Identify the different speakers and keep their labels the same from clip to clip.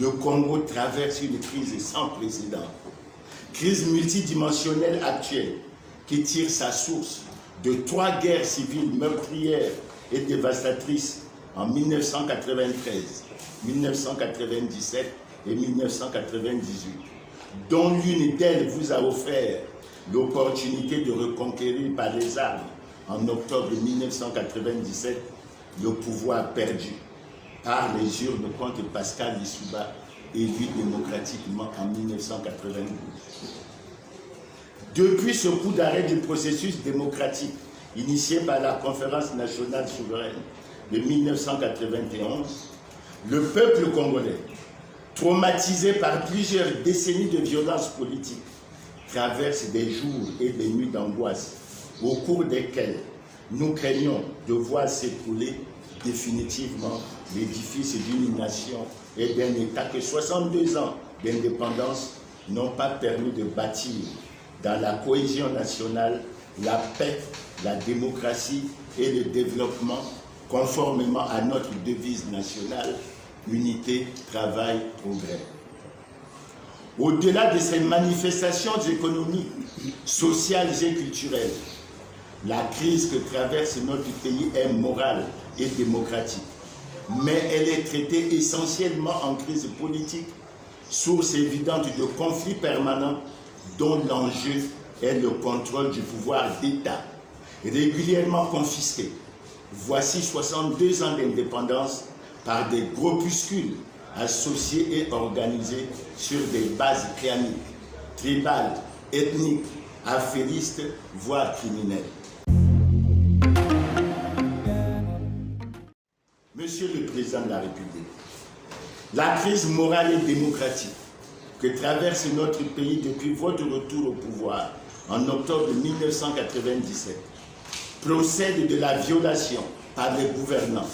Speaker 1: Le Congo traverse une crise sans précédent. Crise multidimensionnelle actuelle qui tire sa source de 3 guerres civiles meurtrières et dévastatrices en 1993, 1997 et 1998, dont l'une d'elles vous a offert l'opportunité de reconquérir par les armes en octobre 1997 le pouvoir perdu par les urnes contre Pascal Lissouba, élu démocratiquement en 1992. Depuis ce coup d'arrêt du processus démocratique initié par la Conférence nationale souveraine de 1991, le peuple congolais, traumatisé par plusieurs décennies de violences politiques, traverse des jours et des nuits d'angoisse au cours desquels nous craignons de voir s'écrouler définitivement l'édifice d'une nation et d'un État que 62 ans d'indépendance n'ont pas permis de bâtir dans la cohésion nationale, la paix, la démocratie et le développement conformément à notre devise nationale, unité, travail, progrès. Au-delà de ces manifestations économiques, sociales et culturelles, la crise que traverse notre pays est morale et démocratique, mais elle est traitée essentiellement en crise politique, source évidente de conflits permanents dont l'enjeu est le contrôle du pouvoir d'État, régulièrement confisqué. Voici 62 ans d'indépendance par des groupuscules associés et organisés sur des bases claniques, tribales, ethniques, affairistes, voire criminelles. Monsieur le Président de la République, la crise morale et démocratique que traverse notre pays depuis votre retour au pouvoir en octobre 1997 procède de la violation par les gouvernants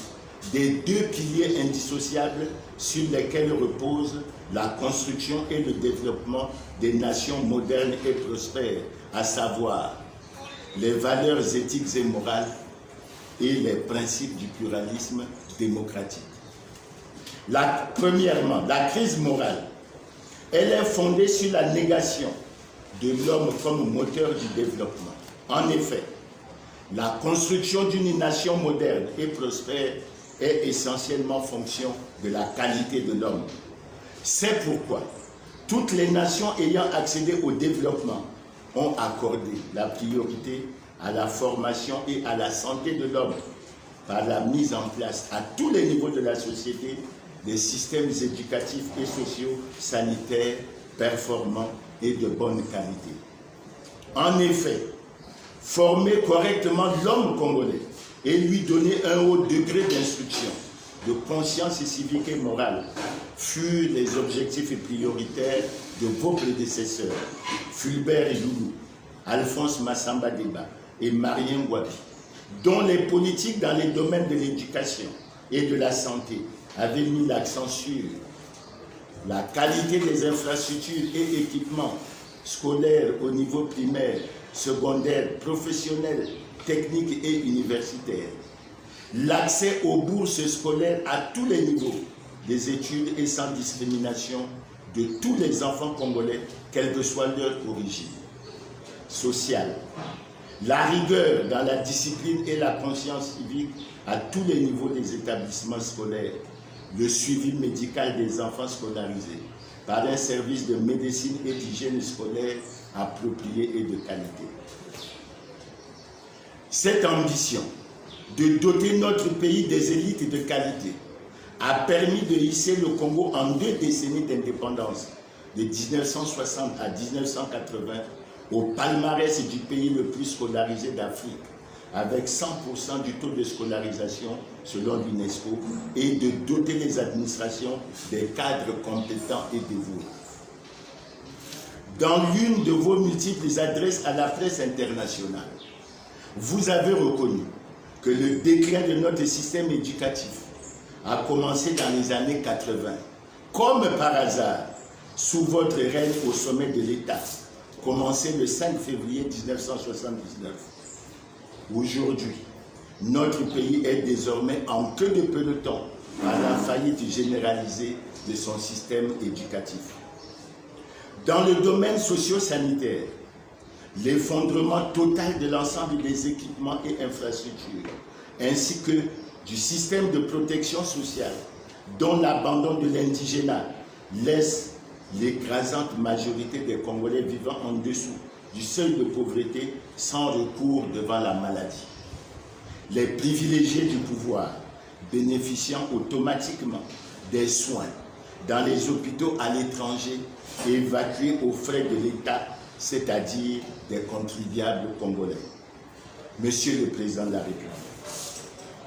Speaker 1: des 2 piliers indissociables sur lesquels reposent la construction et le développement des nations modernes et prospères, à savoir les valeurs éthiques et morales et les principes du pluralisme démocratique. Premièrement, la crise morale, elle est fondée sur la négation de l'homme comme moteur du développement. En effet, la construction d'une nation moderne et prospère est essentiellement fonction de la qualité de l'homme. C'est pourquoi toutes les nations ayant accédé au développement ont accordé la priorité à la formation et à la santé de l'homme par la mise en place à tous les niveaux de la société des systèmes éducatifs et sociaux sanitaires performants et de bonne qualité. En effet, former correctement l'homme congolais et lui donner un haut degré d'instruction, de conscience civique et morale furent les objectifs prioritaires de vos prédécesseurs, Fulbert et Loulou, Alphonse Massamba Deba et Marien Ngouabi, dont les politiques dans les domaines de l'éducation et de la santé avaient mis l'accent sur la qualité des infrastructures et équipements scolaires au niveau primaire, secondaire, professionnel, technique et universitaire, l'accès aux bourses scolaires à tous les niveaux des études et sans discrimination de tous les enfants congolais, quelle que soit leur origine sociale, la rigueur dans la discipline et la conscience civique à tous les niveaux des établissements scolaires, le suivi médical des enfants scolarisés par un service de médecine et d'hygiène scolaire approprié et de qualité. Cette ambition de doter notre pays des élites de qualité a permis de hisser le Congo en 2 décennies d'indépendance, de 1960 à 1980, au palmarès du pays le plus scolarisé d'Afrique, avec 100% du taux de scolarisation selon l'UNESCO, et de doter les administrations des cadres compétents et dévoués. Dans l'une de vos multiples adresses à la presse internationale, vous avez reconnu que le déclin de notre système éducatif a commencé dans les années 80, comme par hasard, sous votre règne au sommet de l'État, commencé le 5 février 1979. Aujourd'hui, notre pays est désormais en queue de peloton par la faillite généralisée de son système éducatif. Dans le domaine socio-sanitaire, l'effondrement total de l'ensemble des équipements et infrastructures, ainsi que du système de protection sociale, dont l'abandon de l'indigénat laisse l'écrasante majorité des Congolais vivant en dessous du seuil de pauvreté sans recours devant la maladie. Les privilégiés du pouvoir bénéficiant automatiquement des soins dans les hôpitaux à l'étranger évacués aux frais de l'État, c'est-à-dire des contribuables congolais. Monsieur le Président de la République,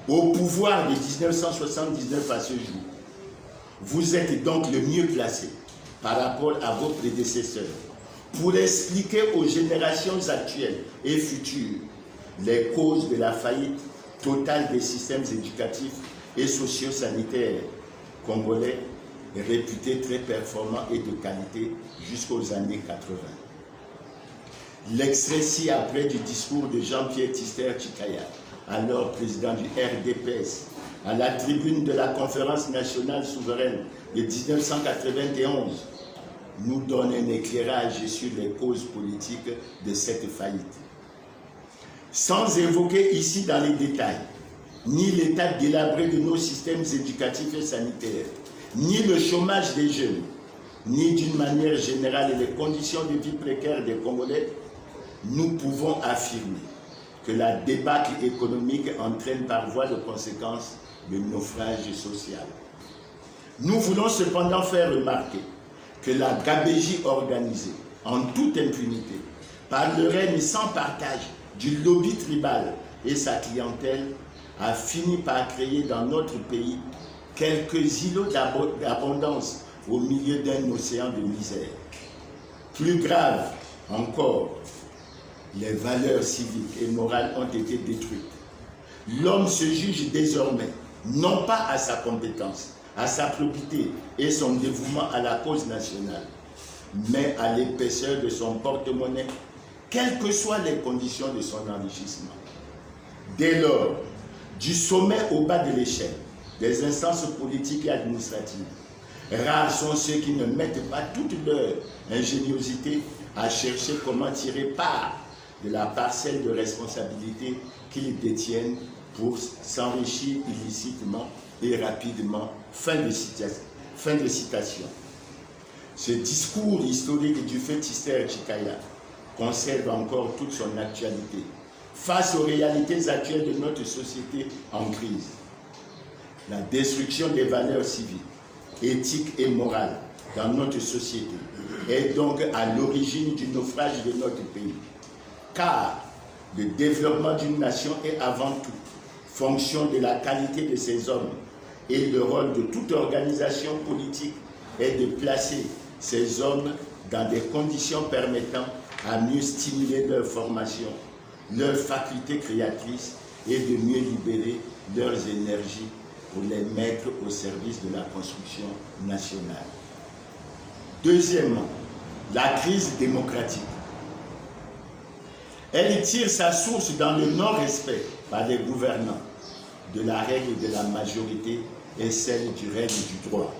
Speaker 1: au pouvoir de 1979 à ce jour, vous êtes donc le mieux placé par rapport à vos prédécesseurs pour expliquer aux générations actuelles et futures les causes de la faillite totale des systèmes éducatifs et socio-sanitaires congolais, réputés très performants et de qualité jusqu'aux années 80. L'extrait ci-après du discours de Jean-Pierre Tister Tchikaya, alors président du RDPS, à la tribune de la Conférence nationale souveraine de 1991, nous donne un éclairage sur les causes politiques de cette faillite. Sans évoquer ici dans les détails ni l'état délabré de nos systèmes éducatifs et sanitaires, ni le chômage des jeunes, ni d'une manière générale les conditions de vie précaires des Congolais, nous pouvons affirmer que la débâcle économique entraîne par voie de conséquence le naufrage social. Nous voulons cependant faire remarquer que la gabégie organisée, en toute impunité, par le règne sans partage du lobby tribal et sa clientèle, a fini par créer dans notre pays quelques îlots d'abondance au milieu d'un océan de misère. Plus grave encore, les valeurs civiques et morales ont été détruites. L'homme se juge désormais non pas à sa compétence, à sa probité et son dévouement à la cause nationale, mais à l'épaisseur de son porte-monnaie, quelles que soient les conditions de son enrichissement. Dès lors, du sommet au bas de l'échelle, des instances politiques et administratives, rares sont ceux qui ne mettent pas toute leur ingéniosité à chercher comment tirer part de la parcelle de responsabilité qu'ils détiennent pour s'enrichir illicitement et rapidement. Fin de citation. Ce discours historique du fait Tister Tchikaya conserve encore toute son actualité face aux réalités actuelles de notre société en crise. La destruction des valeurs civiques, éthiques et morales dans notre société est donc à l'origine du naufrage de notre pays. Car le développement d'une nation est avant tout fonction de la qualité de ses hommes et le rôle de toute organisation politique est de placer ces hommes dans des conditions permettant à mieux stimuler leur formation, leurs facultés créatrices et de mieux libérer leurs énergies pour les mettre au service de la construction nationale. Deuxièmement, la crise démocratique. Elle tire sa source dans le non-respect par les gouvernants de la règle de la majorité et celle du règne du droit.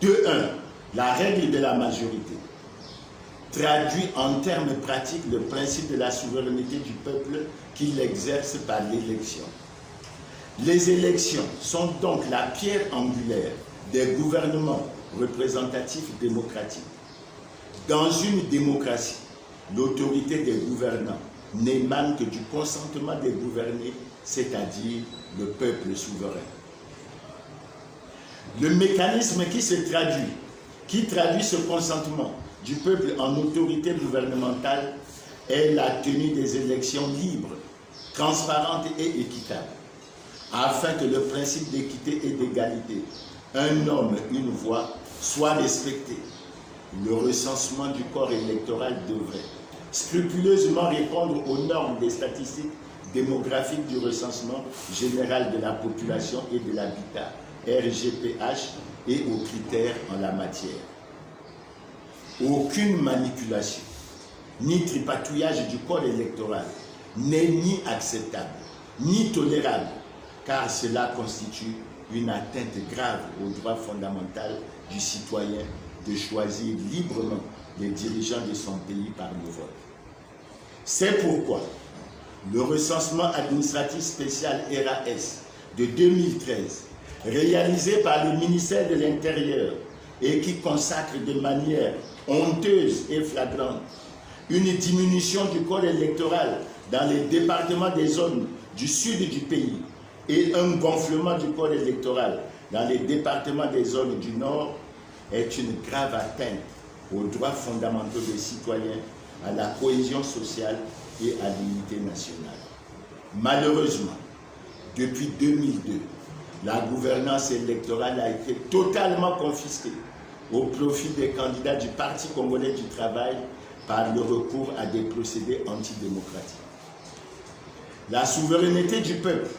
Speaker 1: 2.1. La règle de la majorité traduit en termes pratiques le principe de la souveraineté du peuple qu'il exerce par l'élection. Les élections sont donc la pierre angulaire des gouvernements représentatifs démocratiques. Dans une démocratie, l'autorité des gouvernants n'émane que du consentement des gouvernés, c'est-à-dire le peuple souverain. Le mécanisme qui traduit ce consentement du peuple en autorité gouvernementale est la tenue des élections libres, transparentes et équitables, afin que le principe d'équité et d'égalité, un homme, une voix, soit respecté. Le recensement du corps électoral devrait scrupuleusement répondre aux normes des statistiques démographiques du recensement général de la population et de l'habitat, RGPH, et aux critères en la matière. Aucune manipulation, ni tripatouillage du corps électoral n'est ni acceptable, ni tolérable, car cela constitue une atteinte grave au droit fondamental du citoyen de choisir librement les dirigeants de son pays par le vote. C'est pourquoi le recensement administratif spécial RAS de 2013, réalisé par le ministère de l'Intérieur et qui consacre de manière honteuse et flagrante une diminution du corps électoral dans les départements des zones du sud du pays et un gonflement du corps électoral dans les départements des zones du nord est une grave atteinte aux droits fondamentaux des citoyens, à la cohésion sociale et à l'unité nationale. Malheureusement, depuis 2002, la gouvernance électorale a été totalement confisquée au profit des candidats du Parti congolais du travail par le recours à des procédés antidémocratiques. La souveraineté du peuple,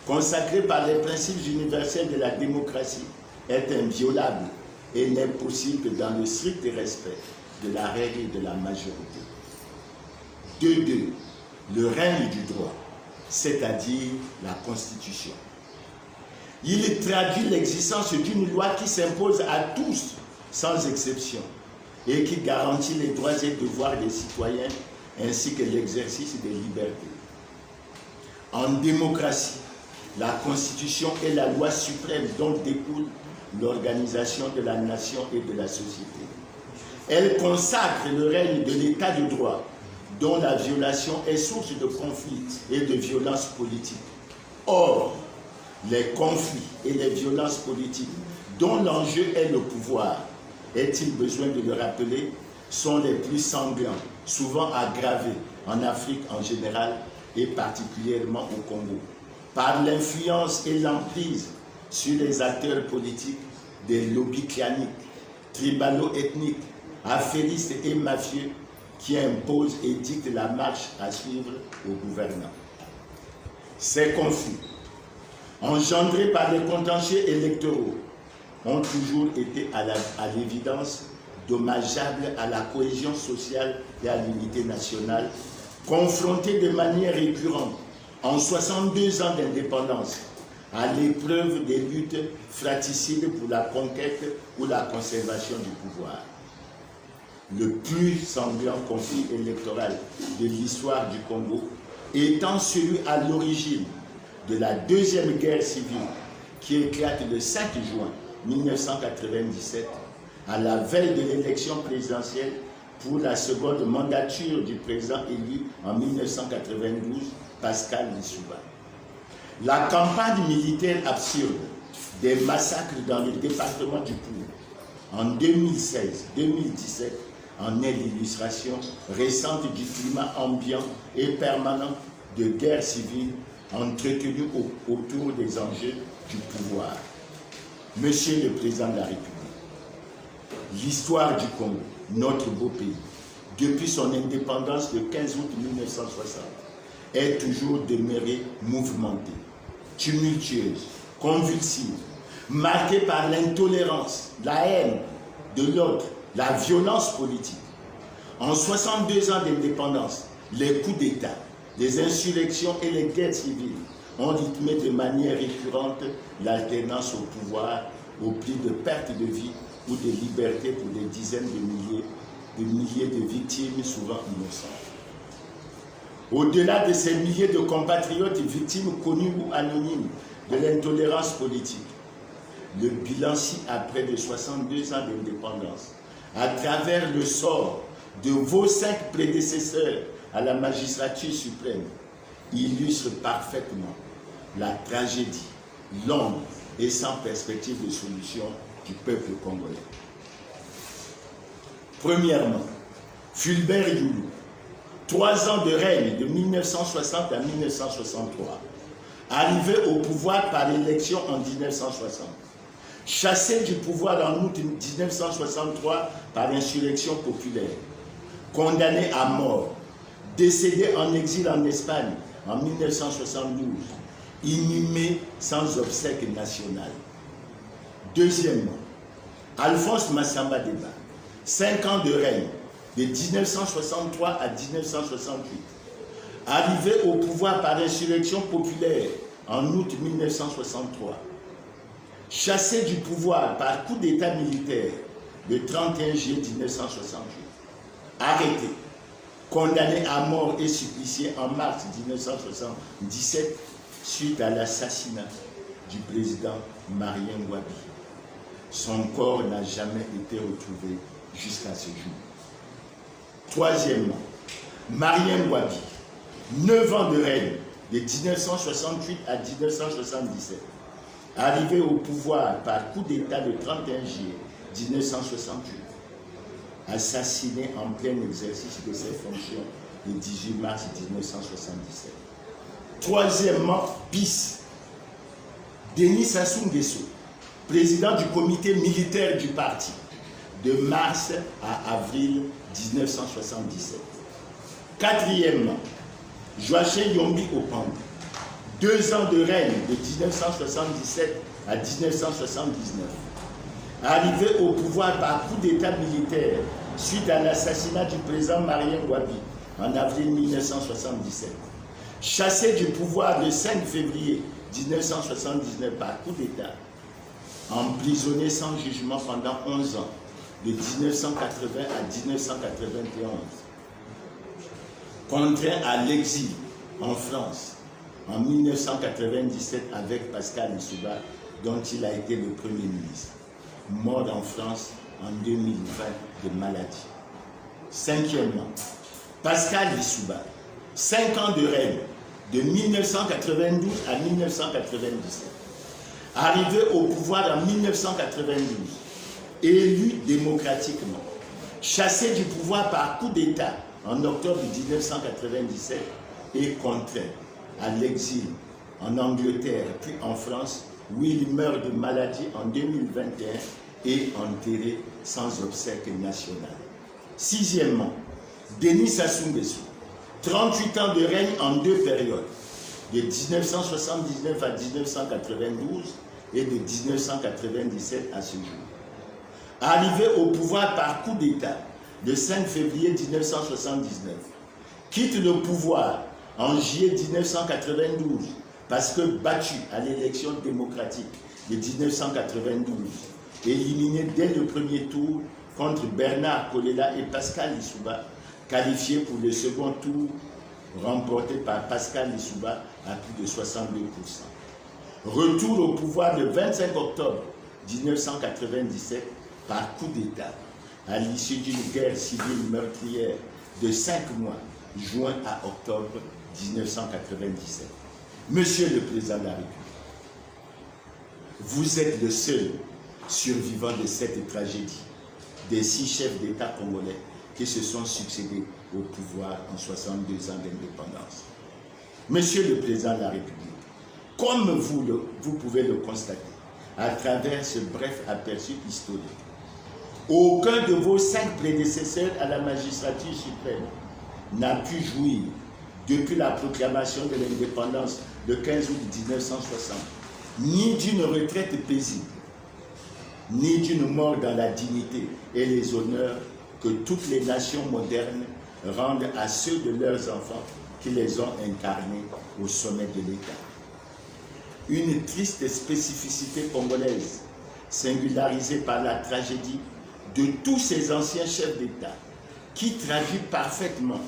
Speaker 1: consacrée par les principes universels de la démocratie, est inviolable et n'est possible que dans le strict respect de la règle et de la majorité. 2.2. Le règne du droit, c'est-à-dire la Constitution. Il traduit l'existence d'une loi qui s'impose à tous, sans exception, et qui garantit les droits et devoirs des citoyens ainsi que l'exercice des libertés. En démocratie, la Constitution est la loi suprême dont découle l'organisation de la nation et de la société. Elle consacre le règne de l'état de droit, dont la violation est source de conflits et de violences politiques. Or, les conflits et les violences politiques, dont l'enjeu est le pouvoir, est-il besoin de le rappeler, sont les plus sanglants, souvent aggravés en Afrique en général et particulièrement au Congo, par l'influence et l'emprise sur les acteurs politiques des lobbies claniques, tribalo-ethniques, affairistes et mafieux qui imposent et dictent la marche à suivre aux gouvernants. Ces conflits, engendrés par les contentieux électoraux, ont toujours été à l'évidence dommageables à la cohésion sociale et à l'unité nationale, confrontés de manière récurrente, en 62 ans d'indépendance, à l'épreuve des luttes fratricides pour la conquête ou la conservation du pouvoir. Le plus sanglant conflit électoral de l'histoire du Congo étant celui à l'origine de la deuxième guerre civile qui éclate le 5 juin 1997 à la veille de l'élection présidentielle pour la seconde mandature du président élu en 1992, Pascal Lissouba. La campagne militaire absurde des massacres dans le département du Pout en 2016-2017 en est l'illustration récente du climat ambiant et permanent de guerre civile entretenu autour des enjeux du pouvoir. Monsieur le Président de la République, l'histoire du Congo, notre beau pays, depuis son indépendance le 15 août 1960, est toujours demeurée mouvementée, tumultueuse, convulsive, marquée par l'intolérance, la haine de l'autre, la violence politique. En 62 ans d'indépendance, les coups d'État, les insurrections et les guerres civiles ont rythmé de manière récurrente l'alternance au pouvoir au prix de pertes de vie ou de liberté pour des dizaines de milliers de victimes souvent innocentes. Au-delà de ces milliers de compatriotes victimes connues ou anonymes de l'intolérance politique, le bilan ci-après de 62 ans d'indépendance, à travers le sort de vos 5 prédécesseurs à la magistrature suprême, illustre parfaitement la tragédie longue et sans perspective de solution du peuple congolais. Premièrement, Fulbert Youlou, 3 ans de règne de 1960 à 1963, arrivé au pouvoir par élection en 1960, chassé du pouvoir en août 1963 par insurrection populaire, condamné à mort, décédé en exil en Espagne en 1972, inhumé sans obsèques nationales. Deuxièmement, Alphonse Massamba Deba, 5 ans de règne, de 1963 à 1968, arrivé au pouvoir par insurrection populaire en août 1963, chassé du pouvoir par coup d'État militaire le 31 juillet 1968, arrêté, condamné à mort et supplicié en mars 1977 suite à l'assassinat du président Marien Ngouabi. Son corps n'a jamais été retrouvé jusqu'à ce jour. Troisièmement, Marien Ngouabi, 9 ans de règne, de 1968 à 1977, arrivé au pouvoir par coup d'État le 31 juillet 1968, assassiné en plein exercice de ses fonctions le 18 mars 1977. Troisièmement, bis, Denis Sassou Nguesso, président du comité militaire du parti, de mars à avril 1977. Quatrièmement, Joachim Yombi Opango, 2 ans de règne de 1977 à 1979, arrivé au pouvoir par coup d'État militaire suite à l'assassinat du président Marien Ngouabi en avril 1977, chassé du pouvoir le 5 février 1979 par coup d'État, emprisonné sans jugement pendant 11 ans, de 1980 à 1991, contraint à l'exil en France en 1997 avec Pascal Lissouba, dont il a été le Premier ministre, mort en France en 2020 de maladie. Cinquièmement, Pascal Lissouba, 5 ans de règne, de 1992 à 1997, arrivé au pouvoir en 1992, élu démocratiquement, chassé du pouvoir par coup d'État en octobre 1997 et contraint à l'exil en Angleterre puis en France, où il meurt de maladie en 2021 et enterré sans obsèques nationales. Sixièmement, Denis Sassou Nguesso, 38 ans de règne en 2 périodes, de 1979 à 1992 et de 1997 à ce jour. Arrivé au pouvoir par coup d'État le 5 février 1979, quitte le pouvoir en juillet 1992 parce que battu à l'élection démocratique de 1992, éliminé dès le premier tour contre Bernard Kolela et Pascal Lissouba, qualifié pour le second tour remporté par Pascal Lissouba à plus de 62%. Retour au pouvoir le 25 octobre 1997 par coup d'État, à l'issue d'une guerre civile meurtrière de 5 mois, juin à octobre 1997. Monsieur le Président de la République, vous êtes le seul survivant de cette tragédie des 6 chefs d'État congolais qui se sont succédés au pouvoir en 62 ans d'indépendance. Monsieur le Président de la République, comme vous pouvez le constater à travers ce bref aperçu historique, aucun de vos 5 prédécesseurs à la magistrature suprême n'a pu jouir, depuis la proclamation de l'indépendance le 15 août 1960, ni d'une retraite paisible, ni d'une mort dans la dignité et les honneurs que toutes les nations modernes rendent à ceux de leurs enfants qui les ont incarnés au sommet de l'État. Une triste spécificité congolaise, singularisée par la tragédie de tous ces anciens chefs d'État, qui traduit parfaitement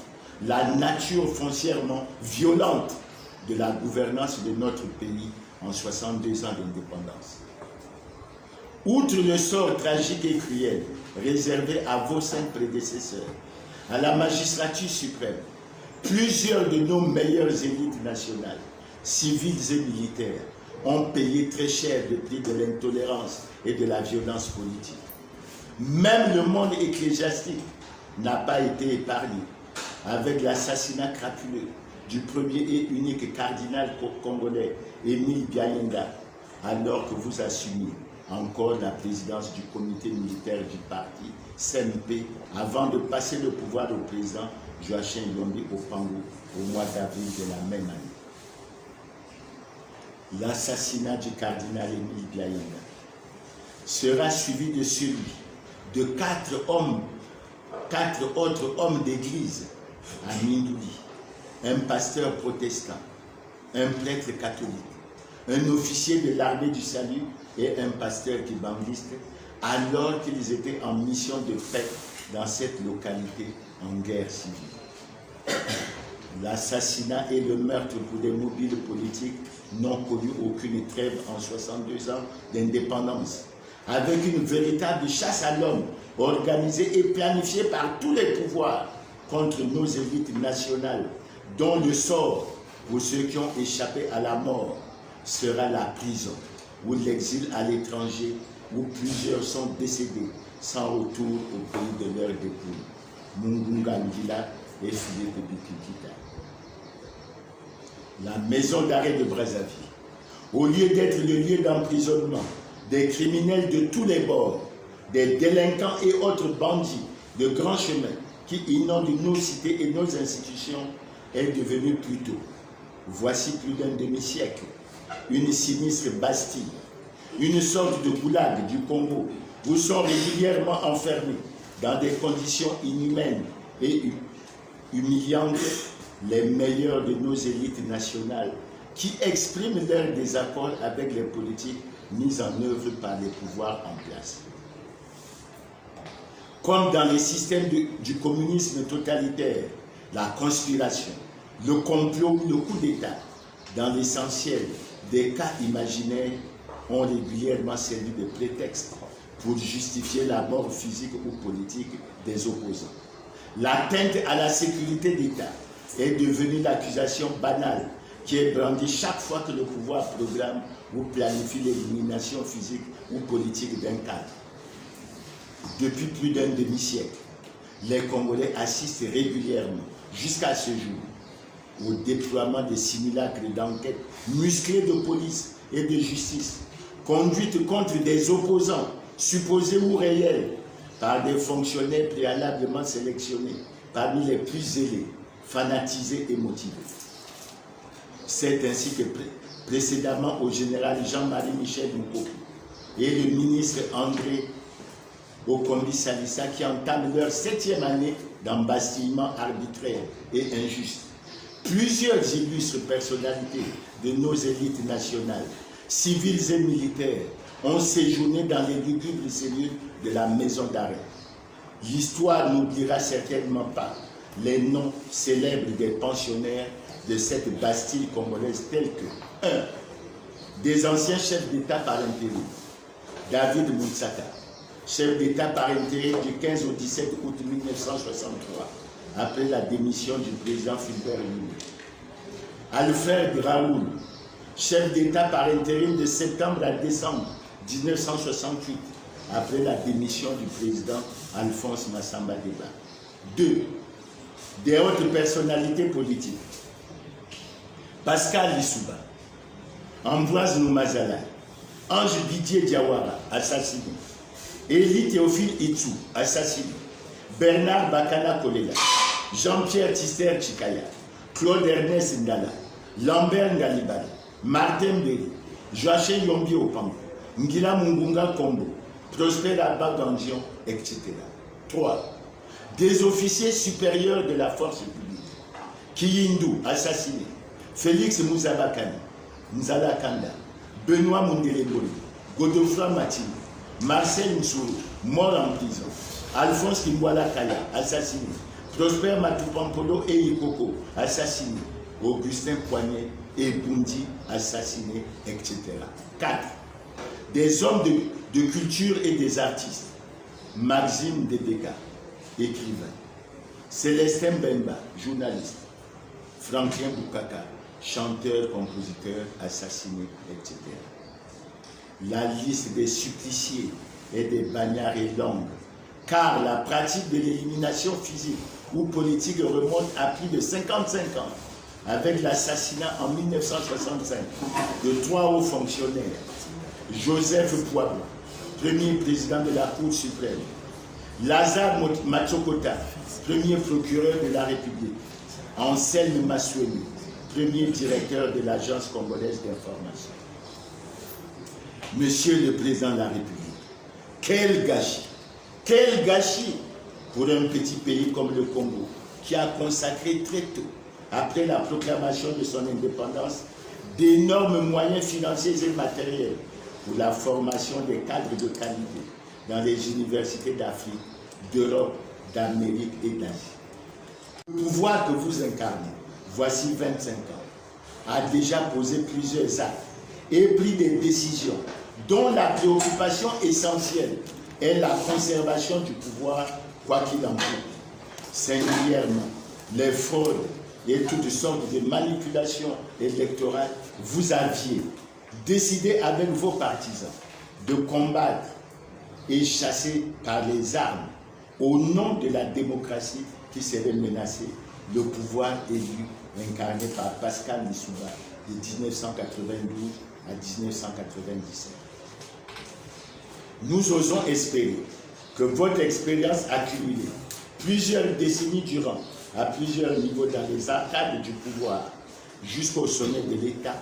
Speaker 1: la nature foncièrement violente de la gouvernance de notre pays en 62 ans d'indépendance. Outre le sort tragique et cruel réservé à vos 5 prédécesseurs, à la magistrature suprême, plusieurs de nos meilleures élites nationales, civiles et militaires, ont payé très cher le prix de l'intolérance et de la violence politique. Même le monde ecclésiastique n'a pas été épargné avec l'assassinat crapuleux du premier et unique cardinal congolais, Émile Biayenga, alors que vous assumiez encore la présidence du comité militaire du parti CNP avant de passer le pouvoir au président Joachim Yombi Opango au mois d'avril de la même année. L'assassinat du cardinal Émile Biayenga sera suivi de celui de 4 autres hommes d'église à Mindouli, un pasteur protestant, un prêtre catholique, un officier de l'armée du salut et un pasteur kibambiste, alors qu'ils étaient en mission de paix dans cette localité en guerre civile. L'assassinat et le meurtre pour des mobiles politiques n'ont connu aucune trêve en 62 ans d'indépendance, avec une véritable chasse à l'homme organisée et planifiée par tous les pouvoirs contre nos élites nationales, dont le sort pour ceux qui ont échappé à la mort sera la prison ou l'exil à l'étranger, où plusieurs sont décédés sans retour au pays de leur dépouille. Mungunga Ngila et Philippe Bikikita. La maison d'arrêt de Brazzaville, au lieu d'être le lieu d'emprisonnement des criminels de tous les bords, des délinquants et autres bandits de grands chemins qui inondent nos cités et nos institutions, est devenue plutôt, voici plus d'un demi-siècle, une sinistre Bastille, une sorte de goulag du Congo, où sont régulièrement enfermés dans des conditions inhumaines et humiliantes les meilleurs de nos élites nationales qui expriment leur désaccord avec les politiques mises en œuvre par les pouvoirs en place. Comme dans les systèmes du communisme totalitaire, la conspiration, le complot ou le coup d'État, dans l'essentiel des cas imaginaires, ont régulièrement servi de prétexte pour justifier la mort physique ou politique des opposants. L'atteinte à la sécurité d'État est devenue l'accusation banale qui est brandie chaque fois que le pouvoir programme ou planifie l'élimination physique ou politique d'un cadre. Depuis plus d'un demi-siècle, les Congolais assistent régulièrement, jusqu'à ce jour, au déploiement des simulacres d'enquête musclés de police et de justice, conduites contre des opposants, supposés ou réels, par des fonctionnaires préalablement sélectionnés, parmi les plus zélés, fanatisés et motivés. C'est ainsi que précédemment au général Jean-Marie Michel Moukoki et le ministre André Okombi Salissa qui entament leur 7e année d'embastillement arbitraire et injuste. Plusieurs illustres personnalités de nos élites nationales, civiles et militaires, ont séjourné dans les lugubres cellules de la maison d'arrêt. L'histoire n'oubliera certainement pas les noms célèbres des pensionnaires de cette Bastille congolaise tels que 1. Des anciens chefs d'État par intérim, David Moutsaka, chef d'État par intérim du 15 au 17 août 1963, après la démission du président Fulbert Lumumba. Alfred Raoul, chef d'État par intérim de septembre à décembre 1968, après la démission du président Alphonse Massamba Deba. 2. Des autres personnalités politiques. Pascal Lissouba, Ambroise Noumazala, Ange Didier Diawara, assassiné. Élie Théophile Itsou, assassiné. Bernard Bakana Kolela, Jean-Pierre Tisser Chikaya, Claude Ernest Ndala, Lambert Ngalibali, Martin Berry, Joachim Yombi Opango, Ngila Mungunga Kombo, Prosper Abba Gandion, etc. 3. Des officiers supérieurs de la force publique. Kiyindou, assassiné. Félix Mouzabakani, Nzala Kanda, Benoît Mundeleboli, Godofroy Matini, Marcel Msourou, mort en prison. Alphonse Kimwala Kaya, assassiné. Prosper Matupampolo et Ikoko, assassiné. Augustin Poignet et Bundi, assassinés, etc. 4. Des hommes de culture et des artistes. Maxime Debeka, écrivain. Célestin Bemba, journaliste. Franklin Bukaka, chanteur, compositeur, assassiné, etc. La liste des suppliciés et des bagnards est longue, car la pratique de l'élimination physique ou politique remonte à plus de 55 ans, avec l'assassinat en 1965 de 3 hauts fonctionnaires. Joseph Poibo, premier président de la Cour suprême. Lazare Matsokota, premier procureur de la République. Anselme Massouni, premier directeur de l'Agence congolaise d'information. Monsieur le Président de la République, quel gâchis pour un petit pays comme le Congo, qui a consacré très tôt, après la proclamation de son indépendance, d'énormes moyens financiers et matériels pour la formation des cadres de qualité dans les universités d'Afrique, d'Europe, d'Amérique et d'Asie. Le pouvoir que vous incarnez, voici 25 ans, a déjà posé plusieurs actes et pris des décisions dont la préoccupation essentielle est la conservation du pouvoir, quoi qu'il en coûte. Singulièrement, les fraudes et toutes sortes de manipulations électorales, vous aviez décidé avec vos partisans de combattre et chasser par les armes, au nom de la démocratie qui serait menacée, le pouvoir élu incarné par Pascal Lissouba de 1992 à 1997. Nous osons espérer que votre expérience accumulée plusieurs décennies durant, à plusieurs niveaux dans les arcades du pouvoir, jusqu'au sommet de l'État,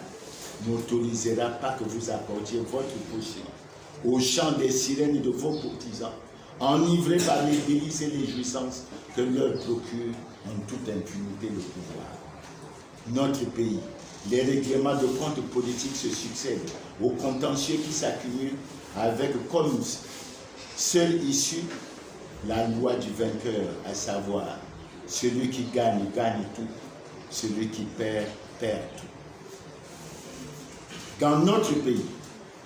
Speaker 1: n'autorisera pas que vous apportiez votre potion au chant des sirènes de vos courtisans, enivrés par les délices et les jouissances que leur procure en toute impunité le pouvoir. Notre pays, les règlements de comptes politiques se succèdent aux contentieux qui s'accumulent avec comme seule issue la loi du vainqueur, à savoir celui qui gagne, gagne tout, celui qui perd, perd tout. Dans notre pays,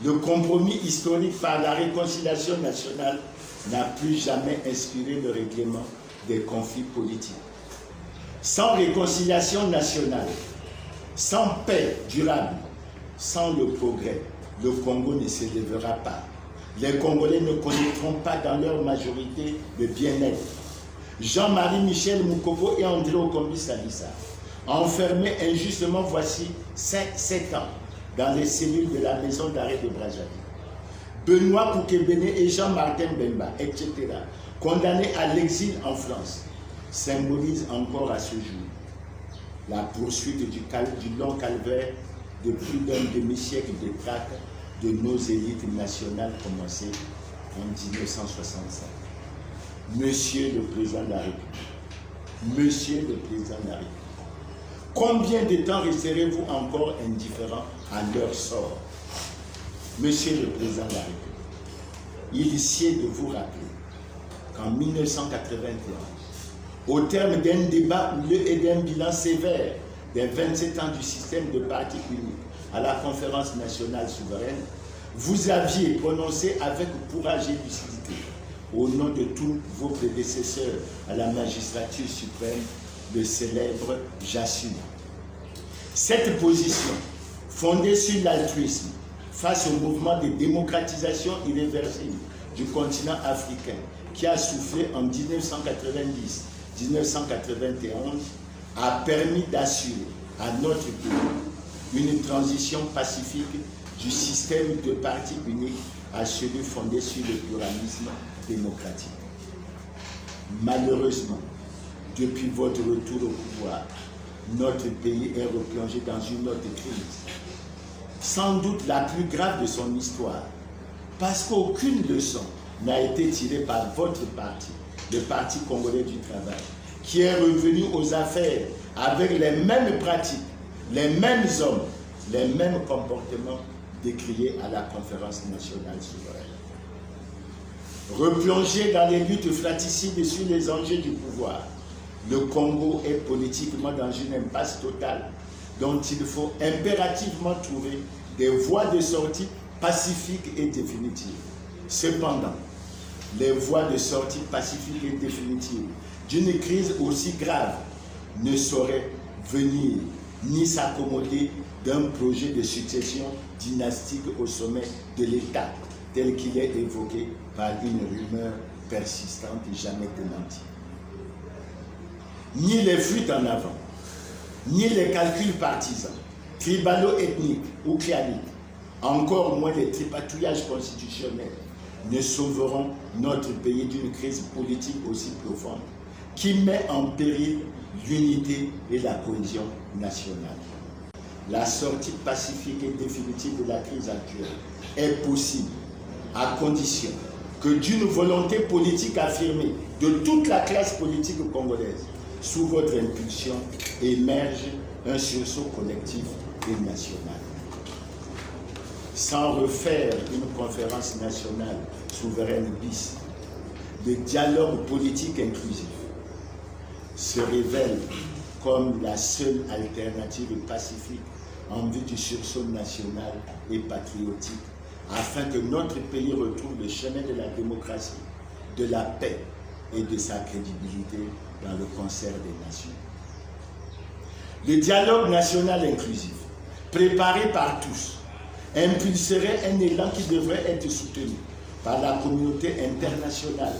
Speaker 1: le compromis historique par la réconciliation nationale n'a plus jamais inspiré le règlement des conflits politiques. Sans réconciliation nationale, sans paix durable, sans le progrès, le Congo ne se lèvera pas. Les Congolais ne connaîtront pas dans leur majorité le bien-être. Jean-Marie Michel Moukopo et André Okombi Salissa, enfermés injustement voici 7 ans dans les cellules de la maison d'arrêt de Brazzaville. Benoît Koukebene et Jean-Martin Bemba, etc., condamnés à l'exil en France, symbolisent encore à ce jour la poursuite du long calvaire de plus d'un demi-siècle de traque de nos élites nationales commencées en 1965. Monsieur le Président de la République, Monsieur le Président de la République, combien de temps resterez-vous encore indifférent à leur sort? Monsieur le Président de la République, il sied de vous rappeler qu'en 1981, au terme d'un débat houleux et d'un bilan sévère des 27 ans du système de parti unique à la conférence nationale souveraine, vous aviez prononcé avec courage et lucidité, au nom de tous vos prédécesseurs à la magistrature suprême, le célèbre « J'assume ». Cette position, fondée sur l'altruisme, face au mouvement de démocratisation irréversible du continent africain, qui a soufflé en 1990-1991, a permis d'assurer à notre pays une transition pacifique du système de parti unique à celui fondé sur le pluralisme démocratique. Malheureusement, depuis votre retour au pouvoir, notre pays est replongé dans une autre crise, sans doute la plus grave de son histoire, parce qu'aucune leçon n'a été tirée par votre parti, le Parti congolais du travail, qui est revenu aux affaires avec les mêmes pratiques, les mêmes hommes, les mêmes comportements décriés à la conférence nationale souveraine. Replongé dans les luttes fratricides sur les enjeux du pouvoir, le Congo est politiquement dans une impasse totale dont il faut impérativement trouver des voies de sortie pacifiques et définitives. Cependant, les voies de sortie pacifiques et définitives d'une crise aussi grave ne sauraient venir ni s'accommoder d'un projet de succession dynastique au sommet de l'État, tel qu'il est évoqué par une rumeur persistante et jamais démentie. Ni les fuites en avant, ni les calculs partisans, tribalo-ethniques ou claniques, encore moins les tripatouillages constitutionnels, ne sauveront notre pays d'une crise politique aussi profonde qui met en péril l'unité et la cohésion nationale. La sortie pacifique et définitive de la crise actuelle est possible à condition que d'une volonté politique affirmée de toute la classe politique congolaise, sous votre impulsion, émerge un sursaut collectif et nationale. Sans refaire une conférence nationale souveraine bis, le dialogue politique inclusif se révèle comme la seule alternative pacifique en vue du sursaut national et patriotique, afin que notre pays retrouve le chemin de la démocratie, de la paix et de sa crédibilité dans le concert des nations. Le dialogue national inclusif, préparé par tous, impulserait un élan qui devrait être soutenu par la communauté internationale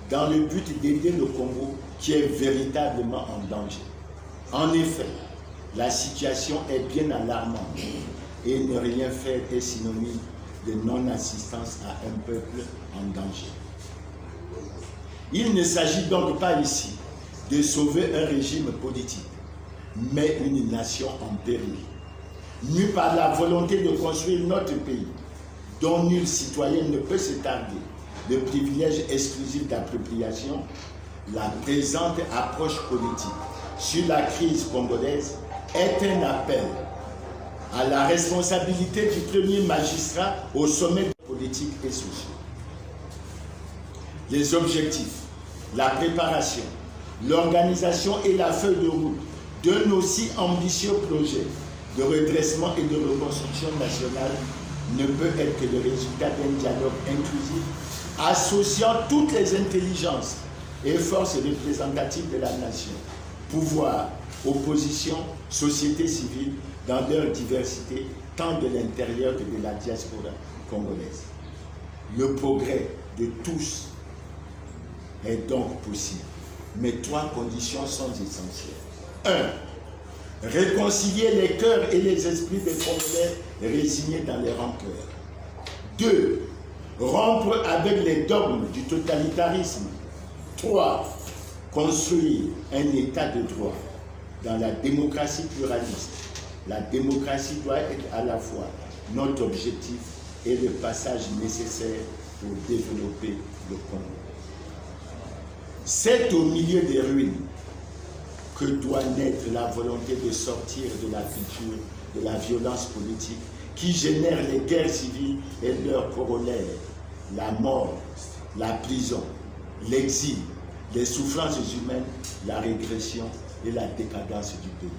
Speaker 1: dans le but d'aider le Congo qui est véritablement en danger. En effet, la situation est bien alarmante et ne rien faire est synonyme de non-assistance à un peuple en danger. Il ne s'agit donc pas ici de sauver un régime politique, mais une nation en péril, mue par la volonté de construire notre pays, dont nul citoyen ne peut se targuer de privilèges exclusifs d'appropriation. La présente approche politique sur la crise congolaise est un appel à la responsabilité du premier magistrat au sommet politique et social. Les objectifs, la préparation, l'organisation et la feuille de route d'un aussi ambitieux projet de redressement et de reconstruction nationale ne peut être que le résultat d'un dialogue inclusif associant toutes les intelligences et forces représentatives de la nation, pouvoir, opposition, société civile, dans leur diversité, tant de l'intérieur que de la diaspora congolaise. Le progrès de tous est donc possible, mais 3 conditions sont essentielles. 1. Réconcilier les cœurs et les esprits des Congolais résignés dans les rancœurs. 2. Rompre avec les dogmes du totalitarisme. 3. Construire un état de droit dans la démocratie pluraliste. La démocratie doit être à la fois notre objectif et le passage nécessaire pour développer le Congo. C'est au milieu des ruines que doit naître la volonté de sortir de la culture de la violence politique qui génère les guerres civiles et leurs corollaires, la mort, la prison, l'exil, les souffrances humaines, la régression et la décadence du pays.